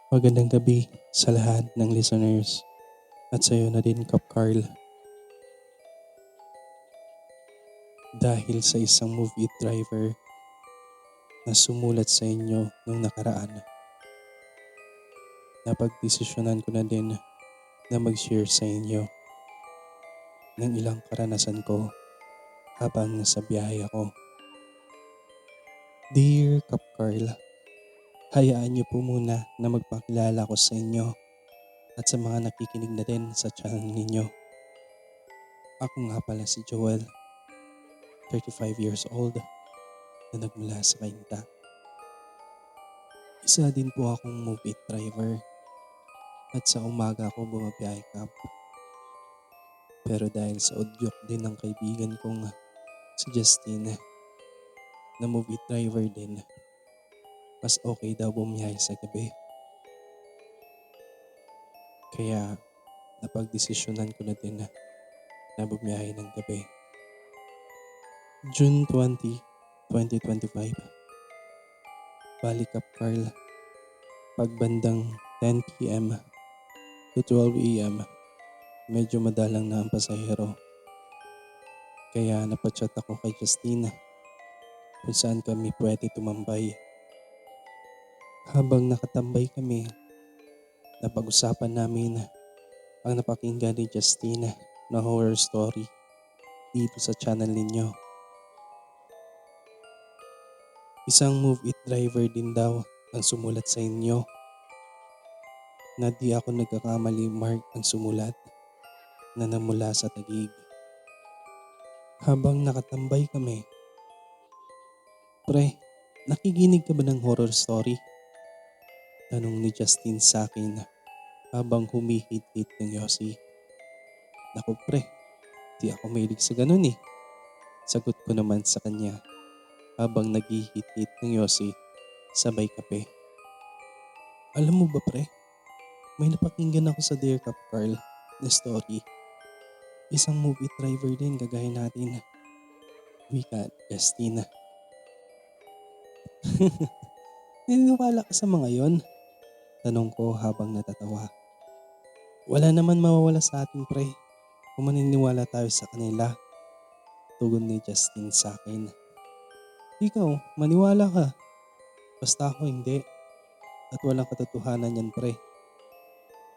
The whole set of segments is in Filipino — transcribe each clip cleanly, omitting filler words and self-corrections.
Magandang gabi sa lahat ng listeners at sa iyo na din, Kap Carl. Dahil sa isang movie driver na sumulat sa inyo nung nakaraan, napagdesisyonan ko na din na mag-share sa inyo ng ilang karanasan ko habang nasa biyahe ako. Dear Kap Carl, hayaan niyo po muna na magpakilala ko sa inyo at sa mga nakikinig na din sa channel ninyo. Ako nga pala si Joel, 35 years old, na nagmula sa Cainta. Isa din po akong movie driver at sa umaga ako bumabiyahe camp. Pero dahil sa udyok din ng kaibigan kong si Justine na movie driver din, mas okay daw bumiyahe sa gabi. Kaya napagdesisyonan ko na din na bumiyahe ng gabi. June 20, 2025. Balik up Carl. Pagbandang 10 p.m. to 12 a.m. medyo madalang na ang pasahero. Kaya napachat ako kay Justine kung saan kami pwede tumambay. Habang nakatambay kami, napag-usapan namin ang napakinggan ni Justine na horror story dito sa channel ninyo. Isang movie driver din daw ang sumulat sa inyo na di ako nagkakamali, Mark ang sumulat na namula sa Taguig. Habang nakatambay kami, pre, nakikinig ka ba ng horror story? Tanong ni Justine sa akin habang humihit-hit ng Yossi. Naku pre, di ako mahilig sa ganun eh. Sagot ko naman sa kanya habang naghihit-hit ng Yossi sabay kape. Alam mo ba pre, may napakinggan ako sa Dear Cup Carl na story. Isang movie driver din kagaya natin. Wika, Justina. Naniniwala ka sa mga yon? Tanong ko habang natatawa. Wala naman mawawala sa atin pre kung maniniwala tayo sa kanila. Tugon ni Justine sa akin. Ikaw, maniwala ka. Basta ako hindi. At walang katotohanan yan pre.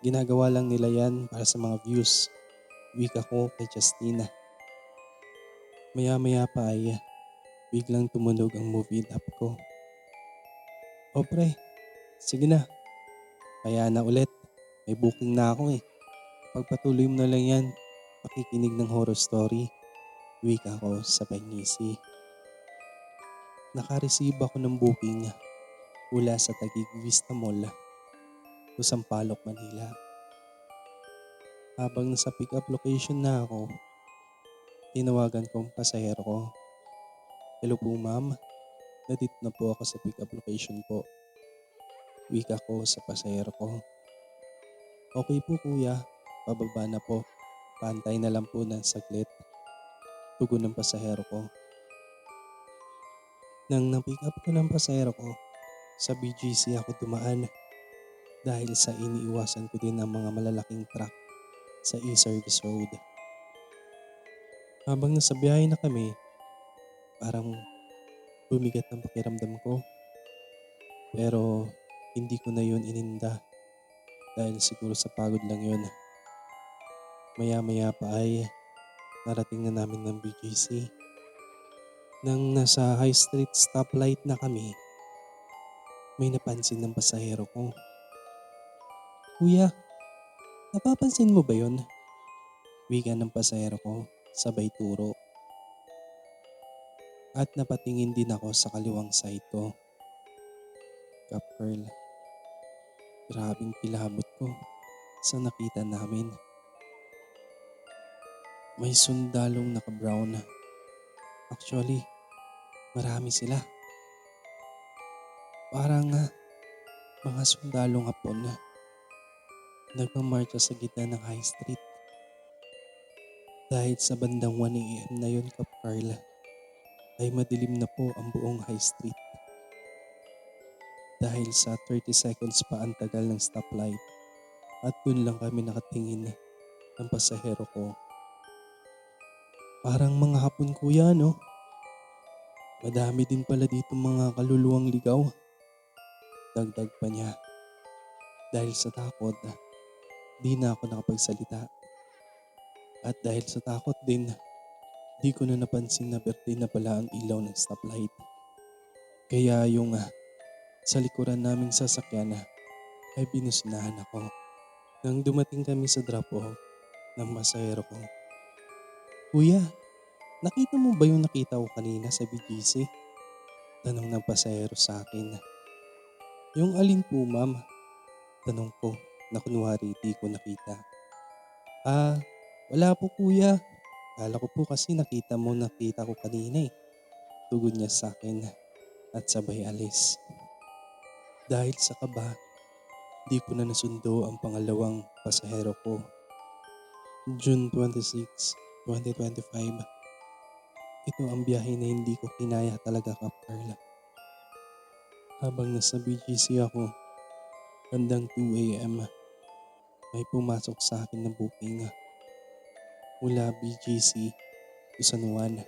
Ginagawa lang nila yan para sa mga views. Wika ko kay Justina. Maya-maya pa ay biglang tumunog ang movie app ko. O pre, sige na. Kaya na ulit. May booking na ako eh. Pagpatuloy mo na lang yan. Pakikinig ng horror story. Wika ko sabay ngisi. Naka-receive ako ng booking mula sa Taguig Vista Mall to Sampaloc, Manila. Habang nasa pick-up location na ako, tinawagan ko ang pasahero ko. Hello po ma'am, nandito na po ako sa pick-up location po. Wika ko sa pasahero ko. Okay po kuya, pababa na po. Pantay na lang po ng saglit. Tugon ng pasahero ko. Nang na-pick up ko ng pasahero ko, sa BGC ako dumaan dahil sa iniiwasan ko din ang mga malalaking truck sa e-service road. Habang nasa biyahe na kami, parang bumigat ang pakiramdam ko. Pero hindi ko na yun ininda dahil siguro sa pagod lang yun. Maya-maya pa ay narating na namin ng BGC. Nang nasa High Street stoplight na kami, may napansin ng pasahero ko. Kuya, napapansin mo ba yun? Wika ng pasahero ko, sabay turo. At napatingin din ako sa kaliwang side ko. Cup Girl, grabing kilabot ko sa nakita namin. May sundalong naka-brown. Actually, marami sila. Parang mga sundalong hapon na nagmamarcha sa gitna ng High Street. Dahil sa bandang 1 a.m. na yun, Kap Carla, ay madilim na po ang buong High Street. dahil sa 30 seconds pa ang tagal ng stoplight at dun lang kami nakatingin ng pasahero ko. Parang mga hapon kuya no? Madami din pala dito mga kaluluwang ligaw. Dagdag pa niya. Dahil sa takot, di na ako nakapagsalita. At dahil sa takot din, di ko na napansin na birthday na pala ang ilaw ng stoplight. Kaya yung sa likuran naming sasakyan ay binusinahan ako. Nang dumating kami sa drop-off ng pasahero ko. Kuya, nakita mo ba yung nakita ko kanina sa BGC? Tanong ng pasahero sa akin. Yung alin po ma'am? Tanong ko na kunwari di ko nakita. Wala po kuya. Kala ko po kasi nakita ko kanina eh. Tugon niya sa akin at sabay alis. Dahil sa kaba, di ko na nasundo ang pangalawang pasahero ko. June 26, 2025. Ito ang biyahe na hindi ko kinaya talaga Kap Carla. Habang nasa BGC ako, bandang 2 a.m. may pumasok sa akin na booking mula BGC to San Juan.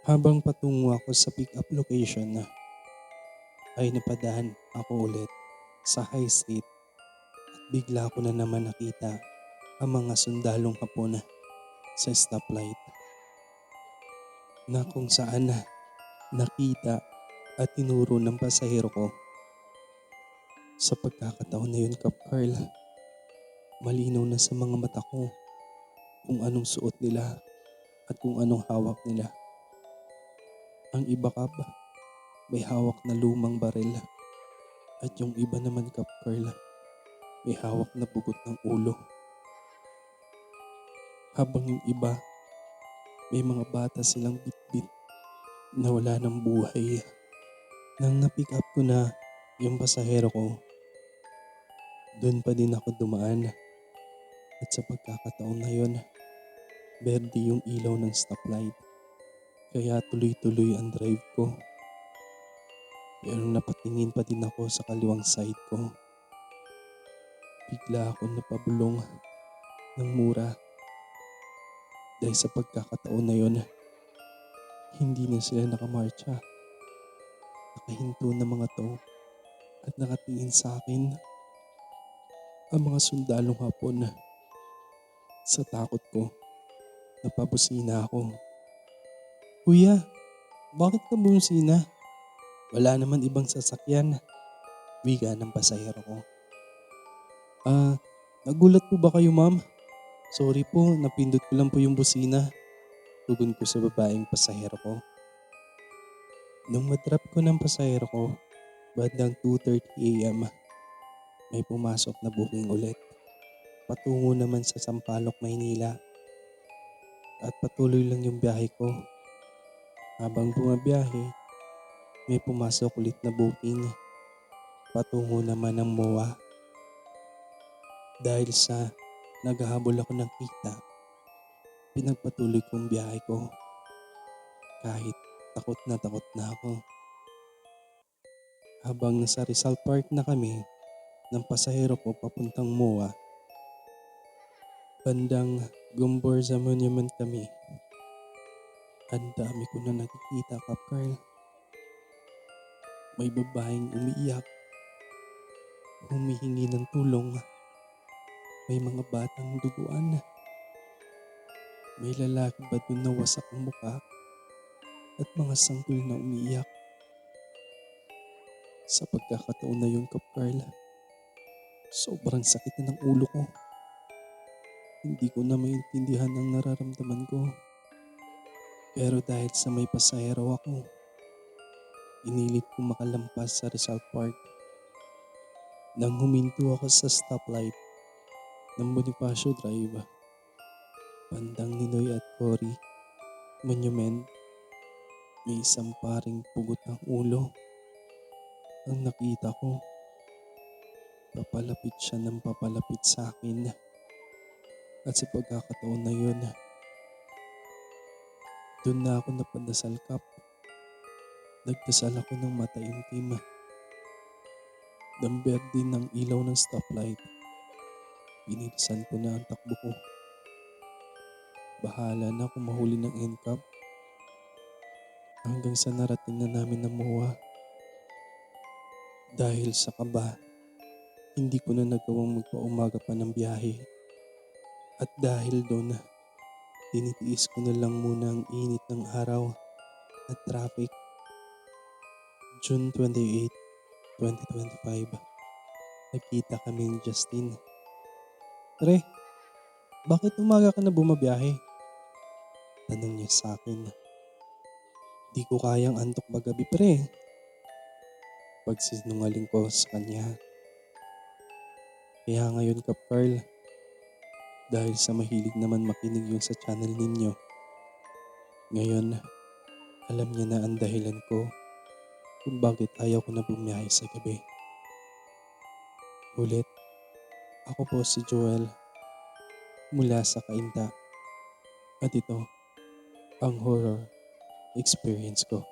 Habang patungo ako sa pick-up location ay napadaan ako ulit sa High Street at bigla ko na naman nakita ang mga sundalong Hapon sa stoplight na kung saan nakita at tinuro ng pasahero ko. Sa pagkakataon na yun Kap Carl, malinaw na sa mga mata ko kung anong suot nila at kung anong hawak nila. Ang iba Kap, may hawak na lumang baril at yung iba naman Kap Carl, may hawak na bugot ng ulo. Habang yung iba, may mga bata silang bitbit na wala ng buhay. Nang na-pick up ko na yung pasahero ko, doon pa din ako dumaan. At sa pagkakataon na yun, berde yung ilaw ng stoplight. Kaya tuloy-tuloy ang drive ko. Pero napatingin pa din ako sa kaliwang side ko. Bigla ako napabulong ng mura. Dahil sa pagkakataon na yun, hindi na sila nakamarcha. Nakahinto na mga to at nakatingin sa akin ang mga sundalong Hapon. Sa takot ko, napabusina ako. Kuya, bakit ka bumusina? Wala naman ibang sasakyan. Wika ng pasahero ko. Nagulat po ba kayo ma'am? Sorry po, napindot ko lang po yung busina. Tugon ko sa babaeng pasahero ko. Nung matrap ko ng pasahero ko, bandang 2:30 a.m. may pumasok na booking ulit. Patungo naman sa Sampaloc, Maynila. At patuloy lang yung biyahe ko. Habang bumabiyahe, may pumasok ulit na booking. Patungo naman ng MOA. Dahil sa naghahabol ako ng kita, pinagpatuloy kong biyahe ko. Kahit takot na ako. Habang nasa Rizal Park na kami ng pasahero ko papuntang MOA, bandang Gumborza Monument kami. Ang dami ko na nakikita Kap Carl. May babaeng umiiyak, humihingi ng tulong. May mga batang duguan. May lalaki ba dun na wasak ang muka at mga sanggol na umiiyak. Sa pagkakataon na yun Kap Carl, sobrang sakit na ng ulo ko. Hindi ko na maintindihan ang nararamdaman ko. Pero dahil sa may pasahero ako, inilit ko makalampas sa Rizal Park. Nang huminto ako sa stoplight ng Bonifacio Drive, bandang Ninoy at Cory Monument, may isang paring pugot ng ulo. Ang nakita ko, papalapit siya ng papalapit sa akin. At sa pagkakataon na yun, doon na ako napadasal Kap. Nagdasal ako ng mataimtim Damber din ng ilaw ng stoplight. Binilisan ko na ang takbo ko. Bahala na kung mahuli ng NCAP hanggang sa narating na namin ng MOA. Dahil sa kaba, hindi ko na nagawang magpaumaga pa ng biyahe. At dahil doon, tinitiis ko na lang muna ang init ng araw at traffic. June 28, 2025. Nagkita kami ni Justin. Pre, bakit umaga ka na bumabiyahe? Tanong niya sa akin. Di ko kayang antok magabi pre. Pagsinungaling ko sa kanya. Kaya ngayon Kap Carl, dahil sa mahilig naman makinig yun sa channel ninyo. Ngayon, alam niya na ang dahilan ko kung bakit ayaw ko na bumiyahe sa gabi. Ulit, ako po si Joel mula sa Kainta. At ito, ang horror experience ko.